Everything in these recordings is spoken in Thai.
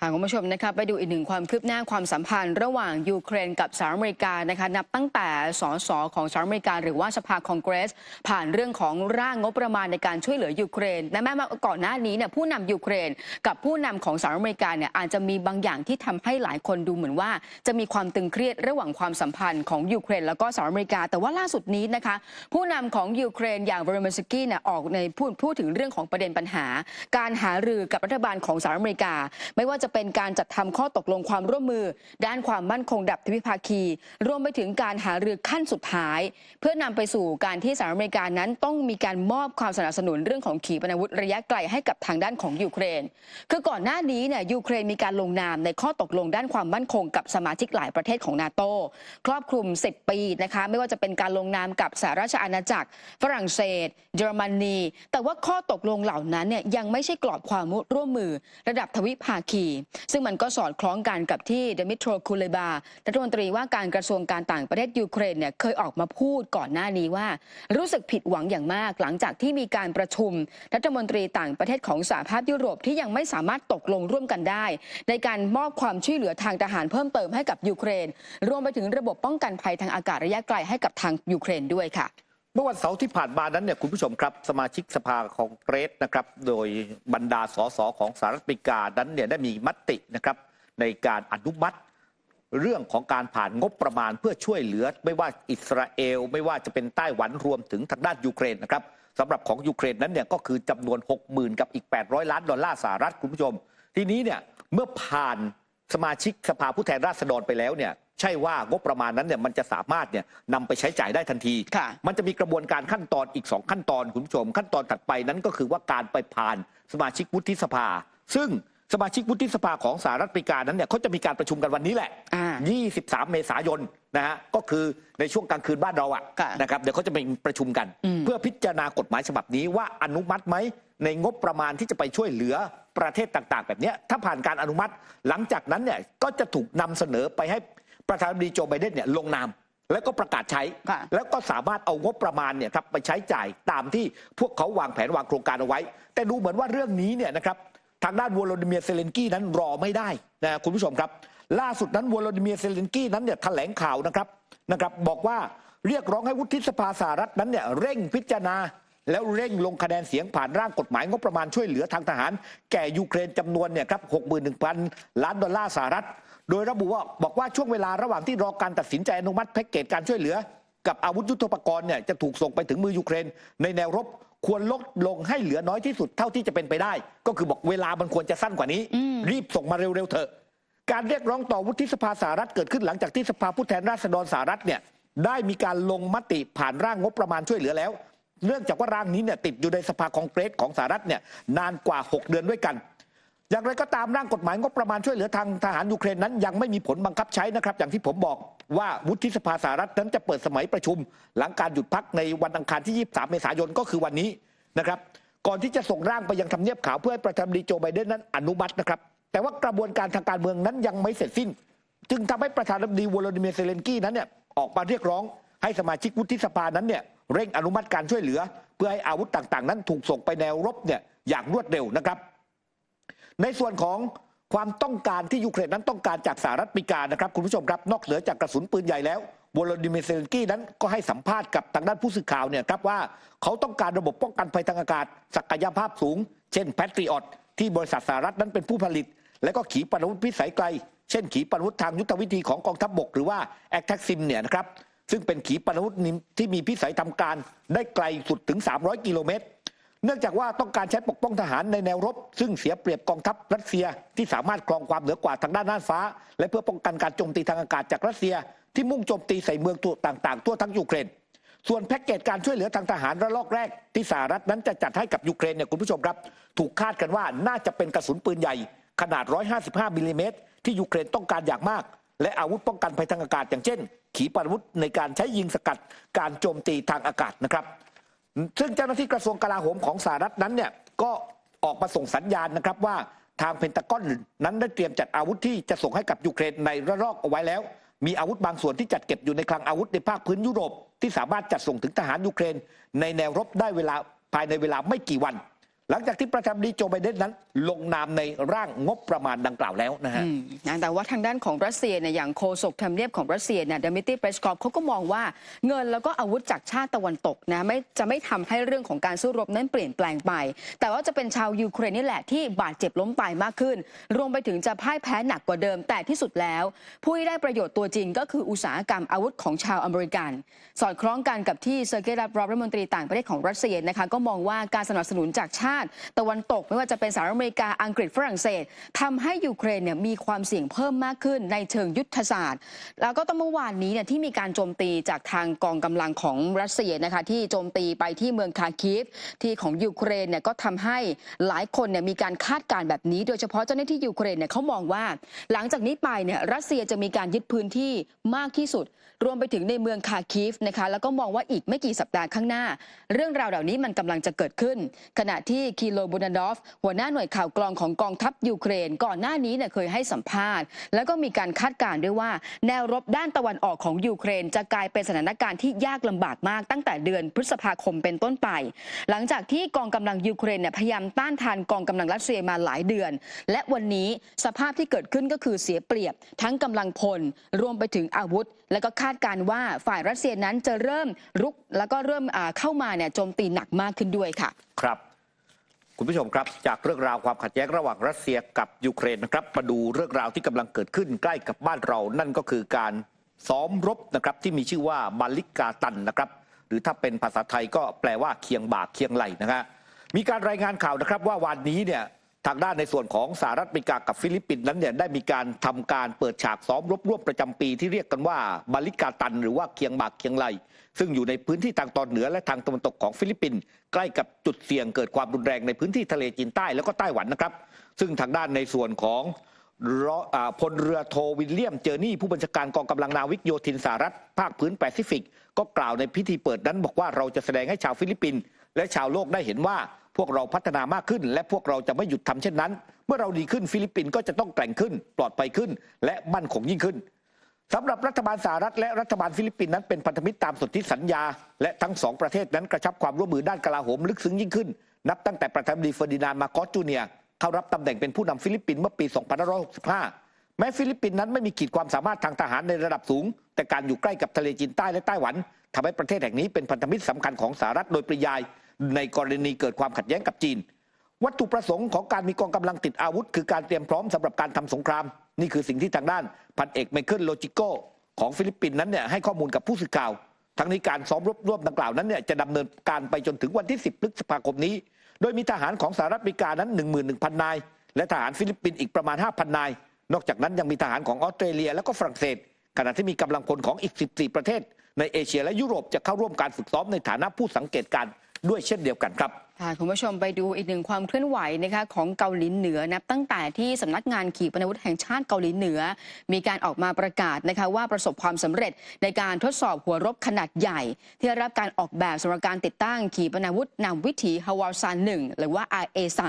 ค่ะคุณผู้ชมนะคะไปดูอีกหนึ่งความคืบหน้าความสัมพันธ์ระหว่างยูเครนกับสหรัฐอเมริกานะคะนับตั้งแต่สสของสหรัฐอเมริกาหรือว่าสภาคองเกรสผ่านเรื่องของร่างงบประมาณในการช่วยเหลือยูเครนและแม้ว่าก่อนหน้านี้เนี่ยผู้นำยูเครนกับผู้นำของสหรัฐอเมริกาเนี่ยอาจจะมีบางอย่างที่ทำให้หลายคนดูเหมือนว่าจะมีความตึงเครียดระหว่างความสัมพันธ์ของยูเครนแล้วก็สหรัฐอเมริกาแต่ว่าล่าสุดนี้นะคะผู้นำของยูเครนอย่างวลาดิเมียร์ เซเลนสกี้เนี่ยออกในพูดถึงเรื่องของประเด็นปัญหาการหารือกับรัฐบาลของสหรัฐอเมริกาไม่ว่าจะเป็นการจัดทำข้อตกลงความร่วมมือด้านความมั่นคงระดับทวิภาคีรวมไปถึงการหารือขั้นสุดท้ายเพื่อนำไปสู่การที่สหรัฐอเมริกานั้นต้องมีการมอบความสนับสนุนเรื่องของขีปนาวุธระยะไกลให้กับทางด้านของยูเครนคือก่อนหน้านี้เนี่ยยูเครนมีการลงนามในข้อตกลงด้านความมั่นคงกับสมาชิกหลายประเทศของนาโตครอบคลุม10 ปีนะคะไม่ว่าจะเป็นการลงนามกับสหราชอาณาจักรฝรั่งเศสเยอรมนีแต่ว่าข้อตกลงเหล่านั้นเนี่ยยังไม่ใช่กรอบความร่วมมือระดับทวิภาคีซึ่งมันก็สอดคล้องกันกับที่เดมิโตร คูเลบารัฐมนตรีว่าการกระทรวงการต่างประเทศยูเครนเนี่ยเคยออกมาพูดก่อนหน้านี้ว่ารู้สึกผิดหวังอย่างมากหลังจากที่มีการประชุมรัฐมนตรีต่างประเทศของสหภาพยุโรปที่ยังไม่สามารถตกลงร่วมกันได้ในการมอบความช่วยเหลือทางทหารเพิ่มเติมให้กับยูเครนรวมไปถึงระบบป้องกันภัยทางอากาศระยะไกลให้กับทางยูเครนด้วยค่ะเมื่อวันเสาร์ที่ผ่านมานั้นเนี่ยคุณผู้ชมครับสมาชิกสภาคองเกรสนะครับโดยบรรดาสสของสหรัฐอเมริกานั้นเนี่ยได้มีมตินะครับในการอนุมัติเรื่องของการผ่านงบประมาณเพื่อช่วยเหลือไม่ว่าอิสราเอลไม่ว่าจะเป็นไต้หวันรวมถึงทางด้านยูเครนนะครับสำหรับของยูเครนนั้นเนี่ยก็คือจำนวน 60,000 กับอีก$800 ล้านสหรัฐคุณผู้ชมทีนี้เนี่ยเมื่อผ่านสมาชิกสภาผู้แทนราษฎรไปแล้วเนี่ยใช่ว่างบประมาณนั้นเนี่ยมันจะสามารถเนี่ยนำไปใช้จ่ายได้ทันทีมันจะมีกระบวนการขั้นตอนอีก2ขั้นตอนคุณผู้ชมขั้นตอนถัดไปนั้นก็คือว่าการไปผ่านสมาชิกวุฒิสภาซึ่งสมาชิกวุฒิสภาของสหรัฐอเมริกานั้นเนี่ยเขาจะมีการประชุมกันวันนี้แหละ23 เมษายนนะฮะก็คือในช่วงกลางคืนบ้านเราอะนะครับเดี๋ยวเขาจะไปประชุมกันเพื่อพิจารณากฎหมายฉบับนี้ว่าอนุมัติไหมในงบประมาณที่จะไปช่วยเหลือประเทศต่างๆแบบนี้ถ้าผ่านการอนุมัติหลังจากนั้นเนี่ยก็จะถูกนำเสนอไปให้ประธานาธิบดีโจไบเดนเนี่ยลงนามแล้วก็ประกาศใช้แล้วก็สามารถเอางบประมาณเนี่ยครับไปใช้จ่ายตามที่พวกเขาวางแผนวางโครงการเอาไว้แต่ดูเหมือนว่าเรื่องนี้เนี่ยนะครับทางด้านวโลดิเมียร์ เซเลนสกี้นั้นรอไม่ได้นะคุณผู้ชมครับล่าสุดนั้นวโลดิเมียร์ เซเลนสกี้นั้นเนี่ยแถลงข่าวนะครับบอกว่าเรียกร้องให้วุฒิสภาสหรัฐนั้นเนี่ยเร่งพิจารณาแล้วเร่งลงคะแนนเสียงผ่านร่างกฎหมายงบประมาณช่วยเหลือทางทหารแก่ยูเครนจำนวนเนี่ยครับ$61,000 ล้านสหรัฐโดยระบุว่าบอกว่าช่วงเวลาระหว่างที่รอการตัดสินใจอนุมัติแพ็กเกจการช่วยเหลือกับอาวุธยุทโธปกรณ์เนี่ยจะถูกส่งไปถึงมือยูเครนในแนวรบควรลดลงให้เหลือน้อยที่สุดเท่าที่จะเป็นไปได้ก็คือบอกเวลามันควรจะสั้นกว่านี้รีบส่งมาเร็วๆเถอะการเรียกร้องต่อวุฒิสภาสหรัฐเกิดขึ้นหลังจากที่สภาผู้แทนราษฎรสหรัฐเนี่ยได้มีการลงมติผ่านร่างงบประมาณช่วยเหลือแล้วเนื่องจากว่าร่างนี้เนี่ยติดอยู่ในสภาคองเกรสของสหรัฐเนี่ยนานกว่า6 เดือนด้วยกันอย่างไรก็ตามร่างกฎหมายงบประมาณช่วยเหลือทางทหารยูเครนนั้นยังไม่มีผลบังคับใช้นะครับอย่างที่ผมบอกว่าวุฒิสภาสหรัฐนั้นจะเปิดสมัยประชุมหลังการหยุดพักในวันอังคารที่23 เมษายนก็คือวันนี้นะครับก่อนที่จะส่งร่างไปยังทำเนียบขาวเพื่อให้ประธานาธิบดีโจไบเดนนั้นอนุมัตินะครับแต่ว่ากระบวนการทางการเมืองนั้นยังไม่เสร็จสิ้นจึงทำให้ประธานาธิบดีวโลดิเมียร์ เซเลนสกี้นั้นเนี่ยออกมาเรียกร้องให้สมาชิกวุฒิสภานั้นเนี่ยเร่งอนุมัติการช่วยเหลือเพื่อให้อาวุธต่างๆนั้นถูกส่งไปแนวรบเนี่ยอย่างรวดเร็วนะครับในส่วนของความต้องการที่ยูเครนนั้นต้องการจากสหรัฐอเมริกานะครับคุณผู้ชมครับนอกเหนือจากกระสุนปืนใหญ่แล้ววโลดิเมียร์ เซเลนสกี้นั้นก็ให้สัมภาษณ์กับทางด้านผู้สื่อข่าวเนี่ยครับว่าเขาต้องการระบบป้องกันภัยทางอากาศศักยภาพสูงเช่นแพทริออตที่บริษัทสหรัฐนั้นเป็นผู้ผลิตและก็ขีปนาวุธพิสัยไกลเช่นขีปนาวุธทางยุทธวิธีของกองทัพบกหรือว่าแอคแท็กซิมเนี่ยนะครับซึ่งเป็นขีปนาวุธที่มีพิสัยทำการได้ไกลสุดถึง300 กิโลเมตรเนื่องจากว่าต้องการใช้ปกป้องทหารในแนวรบซึ่งเสียเปรียบกองทัพรัสเซียที่สามารถครองความเหนือกว่าทางด้านน่านฟ้าและเพื่อป้องกันการโจมตีทางอากาศจากรัสเซียที่มุ่งโจมตีใส่เมืองตัวต่างๆทั่วทั้งยูเครนส่วนแพ็กเกจการช่วยเหลือทางทหารระลอกแรกที่สหรัฐนั้นจะจัดให้กับยูเครนเนี่ยคุณผู้ชมครับถูกคาดกันว่าน่าจะเป็นกระสุนปืนใหญ่ขนาด155 มิลลิเมตรที่ยูเครนต้องการอย่างมากและอาวุธป้องกันภัยทางอากาศอย่างเช่นขีปนาวุธในการใช้ยิงสกัดการโจมตีทางอากาศนะครับซึ่งเจ้าหน้าที่กระทรวงกลาโหมของสหรัฐนั้นเนี่ยก็ออกมาส่งสัญญาณนะครับว่าทางเพนตากอนนั้นได้เตรียมจัดอาวุธที่จะส่งให้กับยูเครนในระลอกเอาไว้แล้วมีอาวุธบางส่วนที่จัดเก็บอยู่ในคลังอาวุธในภาคพื้นยุโรปที่สามารถจัดส่งถึงทหารยูเครนในแนวรบได้ภายในเวลาไม่กี่วัน หลังจากที่ประธานาธิบดีโจไบเดนนั้นลงนามในร่างงบประมาณดังกล่าวแล้วนะฮะแต่ว่าทางด้านของรัสเซียเนี่ยอย่างโฆษกทำเนียบของรัสเซียเนี่ยเดมิตรีเปสกอฟเขาก็มองว่าเงินแล้วก็อาวุธจากชาติตะวันตกนะไม่ทำให้เรื่องของการสู้รบนั้นเปลี่ยนแปลงไปแต่ว่าจะเป็นชาวยูเครนนี่แหละที่บาดเจ็บล้มตายมากขึ้นรวมไปถึงจะพ่ายแพ้หนักกว่าเดิมแต่ที่สุดแล้วผู้ที่ได้ประโยชน์ตัวจริงก็คืออุตสาหกรรมอาวุธของชาวอเมริกันสอดคล้องกันกับที่เซอร์เกย์ ลาฟรอฟรัฐมนตรีต่างประเทศของรัสเซียนะคะก็มองว่าการสนับสนุนจากชาติตะวันตกไม่ว่าจะเป็นสหรัฐอเมริกาอังกฤษฝรั่งเศสทำให้ยูเครนเนี่ยมีความเสี่ยงเพิ่มมากขึ้นในเชิงยุทธศาสตร์แล้วก็เมื่อวานนี้เนี่ยที่มีการโจมตีจากทางกองกำลังของรัสเซียนะคะที่โจมตีไปที่เมืองคาร์คิฟที่ของยูเครนเนี่ยก็ทำให้หลายคนเนี่ยมีการคาดการณ์แบบนี้โดยเฉพาะเจ้าหน้าที่ยูเครนเนี่ยเขามองว่าหลังจากนี้ไปเนี่ยรัสเซียจะมีการยึดพื้นที่มากที่สุดรวมไปถึงในเมืองคาร์คิฟนะคะแล้วก็มองว่าอีกไม่กี่สัปดาห์ข้างหน้าเรื่องราวเหล่านี้มันกำลังจะเกิดขึ้นขณะที่คีโลบูนดอฟหัวหน้าหน่วยข่าวกรองของกองทัพยูเครนก่อนหน้านี้เนี่ยเคยให้สัมภาษณ์แล้วก็มีการคาดการณ์ด้วยว่าแนวรบด้านตะวันออกของยูเครนจะกลายเป็นสถานการณ์ที่ยากลำบากมากตั้งแต่เดือนพฤษภาคมเป็นต้นไปหลังจากที่กองกำลังยูเครนเนี่ยพยายามต้านทานกองกำลังรัสเซียมาหลายเดือนและวันนี้สภาพที่เกิดขึ้นก็คือเสียเปรียบทั้งกำลังพลรวมไปถึงอาวุธและก็คาดการณ์ว่าฝ่ายรัสเซียนั้นจะเริ่มรุกแล้วก็เริ่มเข้ามาเนี่ยโจมตีหนักมากขึ้นด้วยค่ะครับคุณผู้ชมครับจากเรื่องราวความขัดแย้งระหว่างรัสเซียกับยูเครนนะครับมาดูเรื่องราวที่กำลังเกิดขึ้นใกล้กับบ้านเรานั่นก็คือการซ้อมรบนะครับที่มีชื่อว่าบาลิกาตันนะครับหรือถ้าเป็นภาษาไทยก็แปลว่าเคียงบ่าเคียงไหล่นะฮะมีการรายงานข่าวนะครับว่าวันนี้เนี่ยทางด้านในส่วนของสหรัฐอเมริกากับฟิลิปปินส์นั้นเนี่ยได้มีการทำการเปิดฉากซ้อมรบร่วมประจำปีที่เรียกกันว่าบาลิกาตันหรือว่าเคียงบ่าเคียงไหล่ซึ่งอยู่ในพื้นที่ทางตอนเหนือและทางตะวันตกของฟิลิปปินส์ใกล้กับจุดเสี่ยงเกิดความรุนแรงในพื้นที่ทะเลจีนใต้แล้วก็ไต้หวันนะครับซึ่งทางด้านในส่วนของพลเรือโทวิลเลียมเจอร์นี่ผู้บัญชาการกองกำลังนาวิกโยธินสหรัฐภาคพื้นแปซิฟิกก็กล่าวในพิธีเปิดนั้นบอกว่าเราจะแสดงให้ชาวฟิลิปปินส์และชาวโลกได้เห็นว่าพวกเราพัฒนามากขึ้นและพวกเราจะไม่หยุดทำเช่นนั้นเมื่อเราดีขึ้นฟิลิปปินส์ก็จะต้องแกร่งขึ้นปลอดภัยขึ้นและมั่นคงยิ่งขึ้นสำหรับรัฐบาลสหรัฐและรัฐบาลฟิลิปปินส์นั้นเป็นพันธมิตรตามสนธิสัญญาและทั้งสองประเทศนั้นกระชับความร่วมมือด้านกลาโหมลึกซึ้งยิ่งขึ้นนับตั้งแต่ประธานาธิบดีเฟอร์ดินานด์ มาโกส จูเนียร์เข้ารับตำแหน่งเป็นผู้นำฟิลิปปินส์เมื่อปี 2565 แม้ฟิลิปปินส์นั้นไม่มีขีดความสามารถทางทหารในระดับสูงแต่การอยู่ใกล้กับทะเลจีนใต้และไต้หวันทำให้ประเทศแห่งนี้เป็นพันธมิตรสำคัญของสหรัฐโดยปริยายในกรณีเกิดความขัดแย้งกับจีนวัตถุประสงค์ของการมีกองกำลังติดอาวุธคือการเตรียมพร้อมสำหรับการทำสงครามนี่คือสิ่งที่ทางด้านพันเอกไมเคิลโลจิโกของฟิลิปปินส์นั้นเนี่ยให้ข้อมูลกับผู้สื่อข่าวทั้งนี้การซ้อมรบร่วมดังกล่าวนั้นเนี่ยจะดำเนินการไปจนถึงวันที่ 10 พฤษภาคมนี้โดยมีทหารของสหรัฐอเมริกานั้น 11,000 นายและทหารฟิลิปปินส์อีกประมาณ 5,000 นายนอกจากนั้นยังมีทหารของออสเตรเลียและก็ฝรั่งเศสขณะที่มีกำลังพลของอีก 14 ประเทศในเอเชียและยุโรปจะเข้าร่วมการฝึกซ้อมในฐานะผู้สังเกตการณ์ด้วยเช่นเดียวกันครับคุณผู้ชมไปดูอีกหนึ่งความเคลื่อนไหวนะคะของเกาหลีเหนือนับตั้งแต่ที่สำนักงานขีปนาวุธแห่งชาติเกาหลีเหนือมีการออกมาประกาศนะคะว่าประสบความสำเร็จในการทดสอบหัวรบขนาดใหญ่ที่ได้รับการออกแบบสำหรับการติดตั้งขีปนาวุธนำวิถีฮาวาซาน1หรือว่า RA3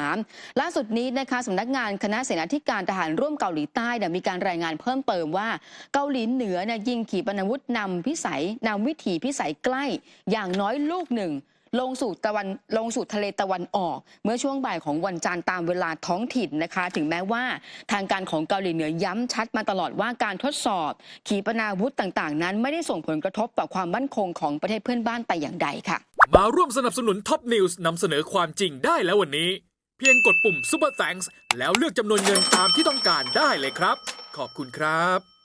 ล่าสุดนี้นะคะสำนักงานคณะเสนาธิการทหารร่วมเกาหลีใต้มีการรายงานเพิ่มเติมว่าเกาหลีเหนือยิงขีปนาวุธนำวิถีพิสัยใกล้อย่างน้อยลูกหนึ่งลงสู่ทะเลตะวันออกเมื่อช่วงบ่ายของวันจันทร์ตามเวลาท้องถิ่นนะคะถึงแม้ว่าทางการของเกาหลีเหนือย้ำชัดมาตลอดว่าการทดสอบขีปนาวุธต่างๆนั้นไม่ได้ส่งผลกระทบต่อความมั่นคงของประเทศเพื่อนบ้านแต่อย่างใดค่ะมาร่วมสนับสนุนท็อปนิวส์นำเสนอความจริงได้แล้ววันนี้เพียงกดปุ่ม Super Thanks แล้วเลือกจำนวนเงินตามที่ต้องการได้เลยครับขอบคุณครับ